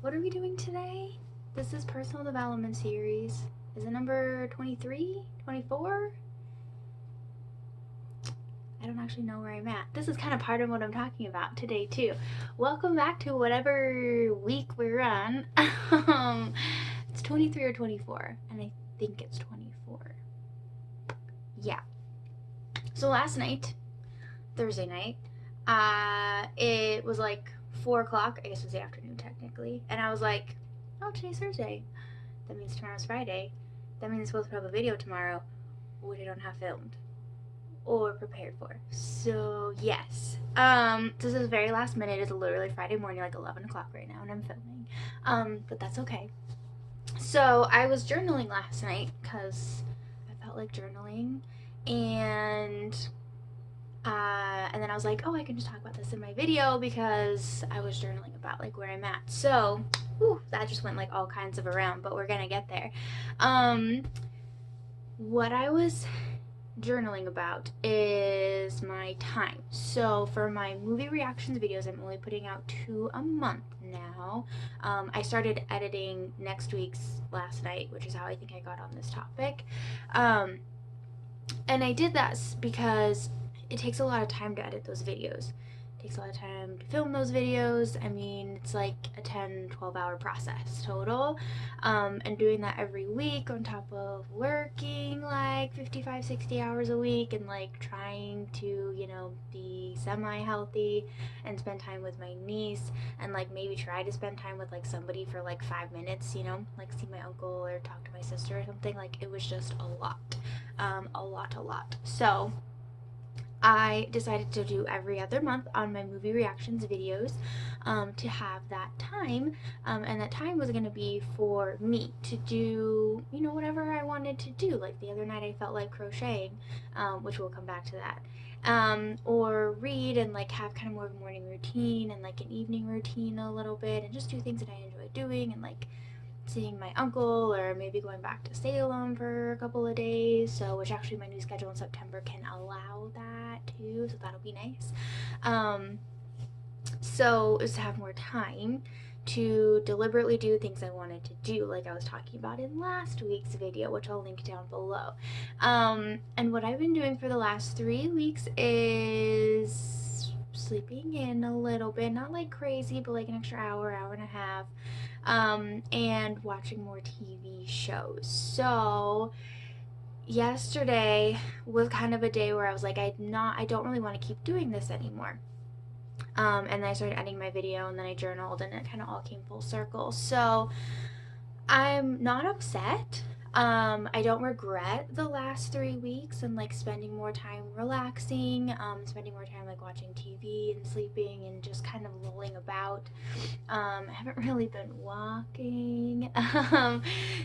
What are we doing today? This is personal development series. Is it number 23? 24? I don't actually know where I'm at. This is kind of part of what I'm talking about today too. Welcome back to whatever week we're on. It's 23 or 24, and I think it's 24. Yeah. So last night, Thursday night, it was like 4 o'clock. I guess it was the afternoon technically, and I was like, oh, today's Thursday. That means tomorrow's Friday. That means I'm supposed to have a video tomorrow, which I don't have filmed or prepared for. So yes, this is very last minute. It's literally Friday morning, like 11 o'clock right now, and I'm filming. But that's okay. So I was journaling last night because I felt like journaling, and and then I was like, oh, I can just talk about this in my video because I was journaling about like where I'm at. So, that just went like all kinds of around, but we're gonna get there. What I was journaling about is my time. So for my movie reactions videos, I'm only putting out 2 a month now. I started editing next week's last night, which is how I think I got on this topic. And I did that because it takes a lot of time to edit those videos. It takes a lot of time to film those videos. I mean, it's like a 10-12 hour process total. And doing that every week on top of working like 55-60 hours a week and like trying to, be semi-healthy and spend time with my niece and like maybe try to spend time with like somebody for like 5 minutes, like see my uncle or talk to my sister or something. Like it was just a lot. A lot. So I decided to do every other month on my movie reactions videos to have that time. And that time was going to be for me to do, whatever I wanted to do. Like the other night I felt like crocheting, which we'll come back to that. Or read and like have kind of more of a morning routine and like an evening routine a little bit and just do things that I enjoy doing and like seeing my uncle or maybe going back to Salem for a couple of days, so which actually my new schedule in September can allow that too, so that'll be nice. So is to have more time to deliberately do things I wanted to do, like I was talking about in last week's video, which I'll link down below. And what I've been doing for the last 3 weeks is sleeping in a little bit, not like crazy, but like an extra hour and a half, and watching more TV shows. So yesterday was kind of a day where I was like, I don't really want to keep doing this anymore. And then I started editing my video, and then I journaled, and it kind of all came full circle. So I'm not upset. I don't regret the last 3 weeks and like spending more time relaxing, spending more time like watching TV and sleeping and just kind of lolling about. I haven't really been walking,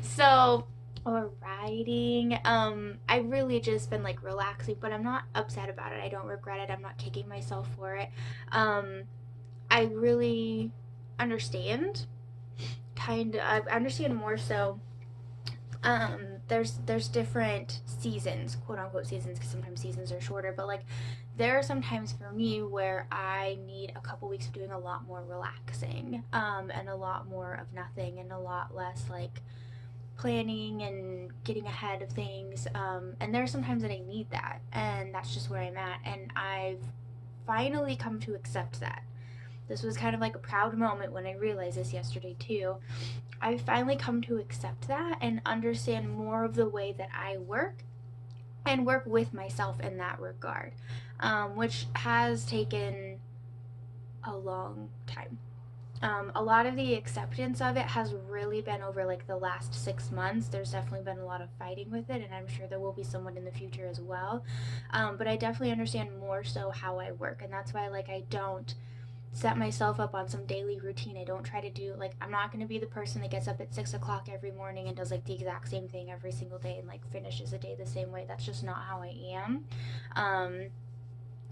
so or riding. I really just been like relaxing, but I'm not upset about it. I don't regret it. I'm not kicking myself for it. I really understand. I understand more so. There's different seasons, quote unquote seasons, because sometimes seasons are shorter, but like there are some times for me where I need a couple weeks of doing a lot more relaxing, and a lot more of nothing and a lot less like planning and getting ahead of things, and there are some times that I need that, and that's just where I'm at, and I've finally come to accept that. This was kind of like a proud moment when I realized this yesterday too. I finally come to accept that and understand more of the way that I work and work with myself in that regard, which has taken a long time. A lot of the acceptance of it has really been over like the last 6 months. There's definitely been a lot of fighting with it, and I'm sure there will be someone in the future as well. But I definitely understand more so how I work, and that's why like I don't set myself up on some daily routine. I don't try to do like, I'm not going to be the person that gets up at 6 o'clock every morning and does like the exact same thing every single day and like finishes a day the same way. That's just not how I am.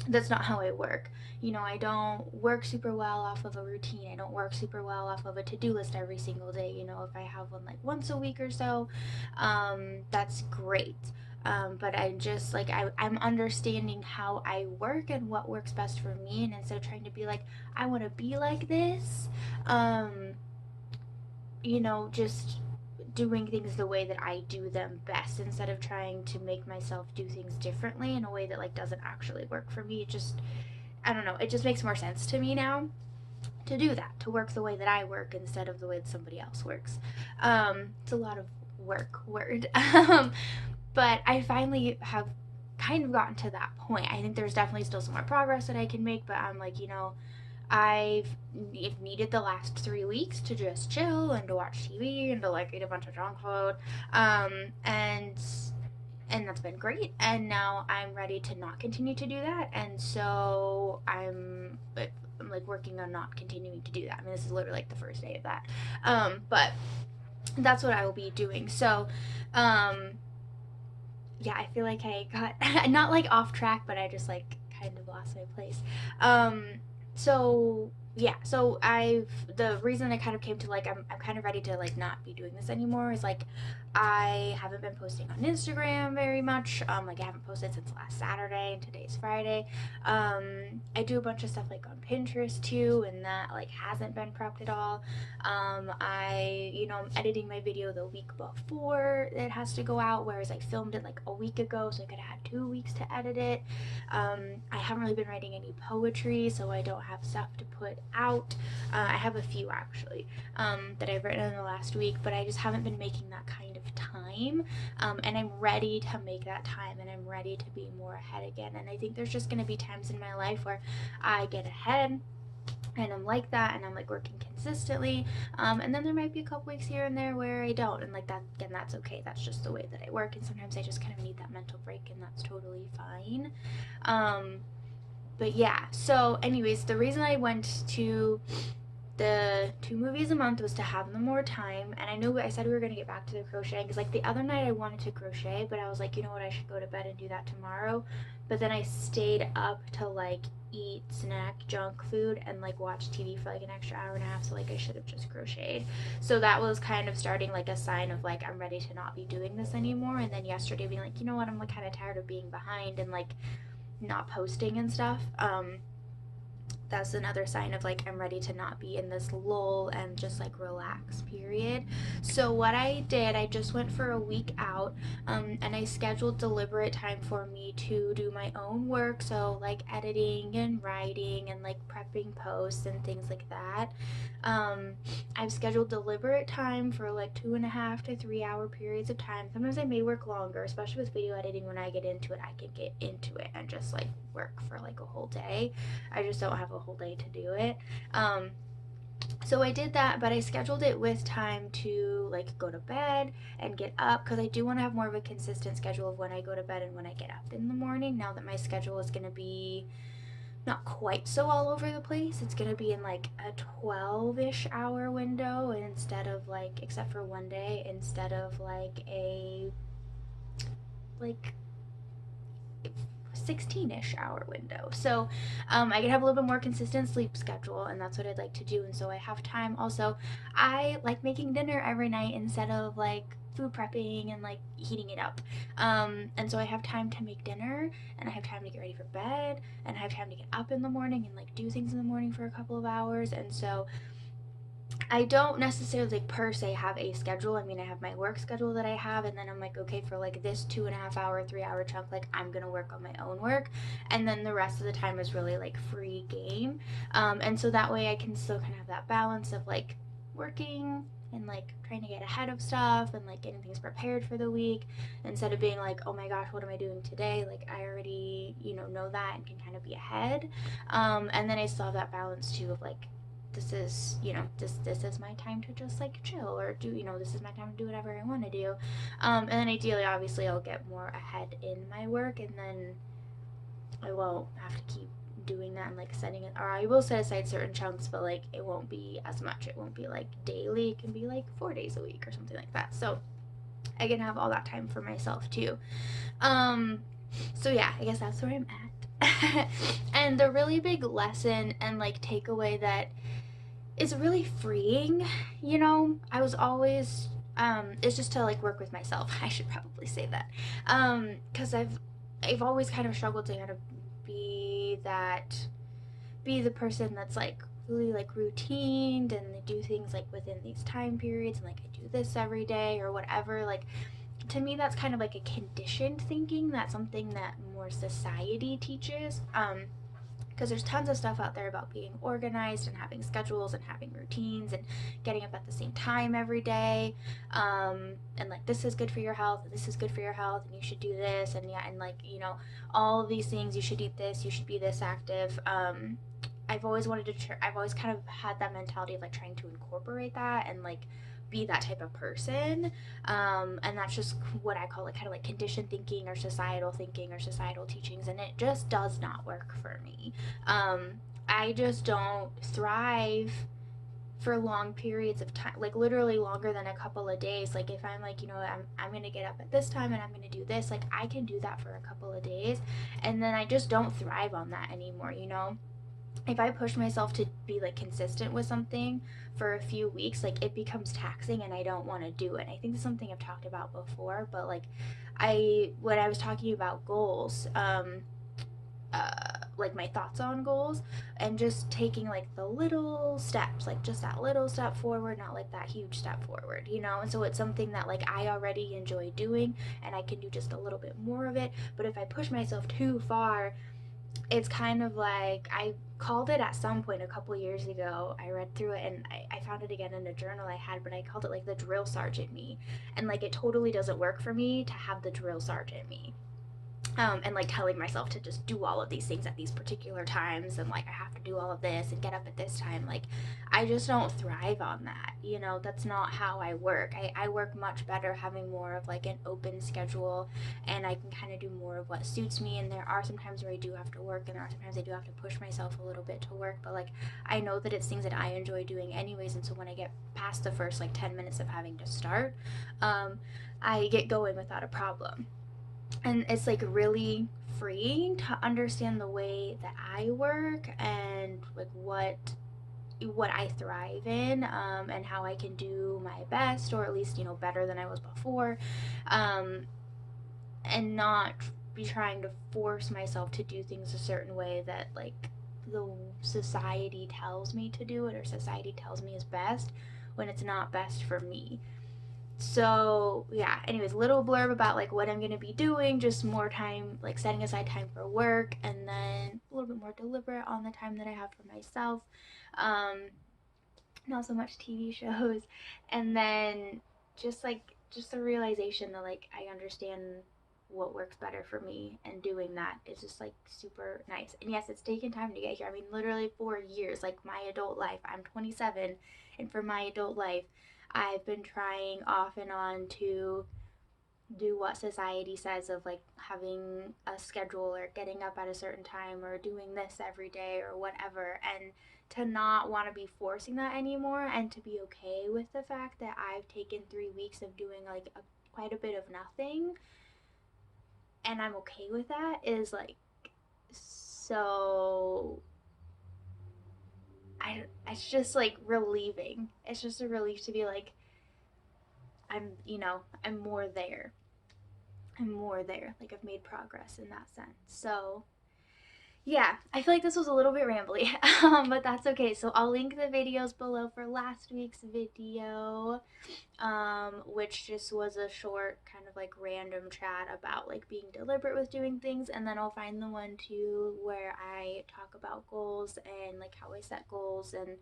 That's not how I work. I don't work super well off of a routine. I don't work super well off of a to-do list every single day. If I have one like once a week or so, that's great. But I just like I'm understanding how I work and what works best for me, and instead of trying to be like I want to be like this, just doing things the way that I do them best instead of trying to make myself do things differently in a way that like doesn't actually work for me. It just, I don't know, it just makes more sense to me now to do that, to work the way that I work instead of the way that somebody else works. It's a lot of work word. But I finally have kind of gotten to that point. I think there's definitely still some more progress that I can make, but I'm like, I've needed the last 3 weeks to just chill and to watch TV and to like eat a bunch of junk food. And that's been great. And now I'm ready to not continue to do that. And so I'm like working on not continuing to do that. I mean, this is literally like the first day of that. But that's what I will be doing. So, um, yeah, I feel like I got not like off track, but I just like kind of lost my place. Um, so yeah, so the reason I kind of came to like I'm kind of ready to like not be doing this anymore is like I haven't been posting on Instagram very much. Like I haven't posted since last Saturday and today's Friday. I do a bunch of stuff like on Pinterest too, and that like hasn't been prepped at all. I'm editing my video the week before it has to go out, whereas I filmed it like a week ago, so I could have had 2 weeks to edit it. I haven't really been writing any poetry, so I don't have stuff to put out. I have a few actually that I've written in the last week, but I just haven't been making that kind of time. And I'm ready to make that time, and I'm ready to be more ahead again. And I think there's just going to be times in my life where I get ahead and I'm like that and I'm like working consistently, and then there might be a couple weeks here and there where I don't, and like that again, that's okay. That's just the way that I work, and sometimes I just kind of need that mental break, and that's totally fine. But yeah, so anyways, the reason I went to the 2 movies a month was to have them more time. And I know I said we were going to get back to the crocheting because like the other night I wanted to crochet, but I was like, you know what, I should go to bed and do that tomorrow. But then I stayed up to like eat snack junk food and like watch TV for like an extra hour and a half, so like I should have just crocheted. So that was kind of starting like a sign of like I'm ready to not be doing this anymore. And then yesterday being like, you know what, I'm like kind of tired of being behind and like not posting and stuff. That's another sign of like I'm ready to not be in this lull and just like relax period. So what I did, I just went for a week out, and I scheduled deliberate time for me to do my own work, so like editing and writing and like prepping posts and things like that. I've scheduled deliberate time for like 2.5 to 3 hour periods of time. Sometimes I may work longer, especially with video editing. When I get into it, I can get into it and just like work for like a whole day. I just don't have a whole day to do it. So I did that, but I scheduled it with time to like go to bed and get up, because I do want to have more of a consistent schedule of when I go to bed and when I get up in the morning. Now that my schedule is going to be not quite so all over the place, it's going to be in like a 12-ish hour window instead of like, except for one day, instead of like a like 16-ish hour window. So I can have a little bit more consistent sleep schedule, and that's what I'd like to do. And so I have time. Also, I like making dinner every night instead of like food prepping and like heating it up. And so I have time to make dinner, and I have time to get ready for bed, and I have time to get up in the morning and like do things in the morning for a couple of hours. And so I don't necessarily like per se have a schedule. I mean, I have my work schedule that I have, and then I'm like, okay, for like this 2.5 hour, 3 hour chunk, like I'm gonna work on my own work, and then the rest of the time is really like free game. And so that way I can still kind of have that balance of like working and like trying to get ahead of stuff and like getting things prepared for the week, instead of being like, oh my gosh, what am I doing today? Like I already know that and can kind of be ahead. And then I still have that balance too of like, this is this is my time to just like chill, or do this is my time to do whatever I want to do. And then ideally, obviously, I'll get more ahead in my work, and then I won't have to keep doing that and like setting it, or I will set aside certain chunks, but like it won't be as much. It won't be like daily. It can be like 4 days a week or something like that, so I can have all that time for myself too. So yeah, I guess that's where I'm at. And the really big lesson and like takeaway that is really freeing, I was always it's just to like work with myself. I should probably say that. Because I've always kind of struggled to kind of be the person that's like specifically like routined and they do things like within these time periods and like I do this every day or whatever, like to me that's kind of like a conditioned thinking. That's something that more society teaches. Because there's tons of stuff out there about being organized and having schedules and having routines and getting up at the same time every day, and like this is good for your health and this is good for your health and you should do this and yeah, and like all of these things, you should eat this, you should be this active. I've always wanted to I've always kind of had that mentality of like trying to incorporate that and like be that type of person, and that's just what I call it, kind of like conditioned thinking or societal teachings, and it just does not work for me. um, I just don't thrive for long periods of time, like literally longer than a couple of days. Like if I'm like, I'm gonna get up at this time and I'm gonna do this, like I can do that for a couple of days and then I just don't thrive on that anymore. If I push myself to be like consistent with something for a few weeks, like it becomes taxing and I don't want to do it. I think it's something I've talked about before, but like when I was talking about goals, like my thoughts on goals and just taking like the little steps, like just that little step forward, not like that huge step forward. And so it's something that like I already enjoy doing and I can do just a little bit more of it. But if I push myself too far, it's kind of like I called it at some point a couple years ago. I read through it and I found it again in a journal I had, but I called it like the drill sergeant me. And like it totally doesn't work for me to have the drill sergeant me, and like telling myself to just do all of these things at these particular times and like I have to do all of this and get up at this time. Like I just don't thrive on that. That's not how I work. I work much better having more of like an open schedule and I can kind of do more of what suits me. And there are some times where I do have to work and there are sometimes I do have to push myself a little bit to work, but like I know that it's things that I enjoy doing anyways. And so when I get past the first like 10 minutes of having to start, I get going without a problem. And it's like really freeing to understand the way that I work and like what I thrive in, and how I can do my best, or at least better than I was before, um, and not be trying to force myself to do things a certain way that like the society tells me to do it or society tells me is best when it's not best for me. So yeah, anyways, little blurb about like what I'm gonna be doing, just more time, like setting aside time for work, and then a little bit more deliberate on the time that I have for myself. um Not so much TV shows, and then just the realization that like I understand what works better for me, and doing that is just like super nice. And yes, it's taken time to get here. I mean, literally 4 years, like my adult life. I'm 27, and for my adult life, I've been trying off and on to do what society says of like having a schedule or getting up at a certain time or doing this every day or whatever, and to not want to be forcing that anymore and to be okay with the fact that I've taken 3 weeks of doing like quite a bit of nothing and I'm okay with that is like so it's just like relieving. It's just a relief to be like I'm more there. I'm more there. Like I've made progress in that sense. So yeah, I feel like this was a little bit rambly, but that's okay. So I'll link the videos below for last week's video, which just was a short kind of like random chat about like being deliberate with doing things, and then I'll find the one too where I talk about goals and like how I set goals and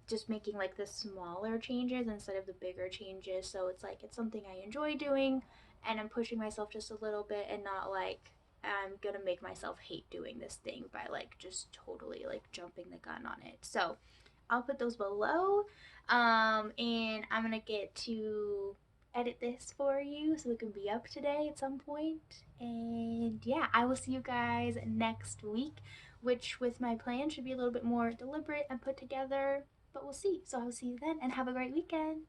just making like the smaller changes instead of the bigger changes. So it's like it's something I enjoy doing and I'm pushing myself just a little bit and not like I'm gonna make myself hate doing this thing by like just totally like jumping the gun on it. So I'll put those below. And I'm gonna get to edit this for you so it can be up today at some point. And yeah, I will see you guys next week, which with my plan should be a little bit more deliberate and put together, but we'll see. So I'll see you then and have a great weekend.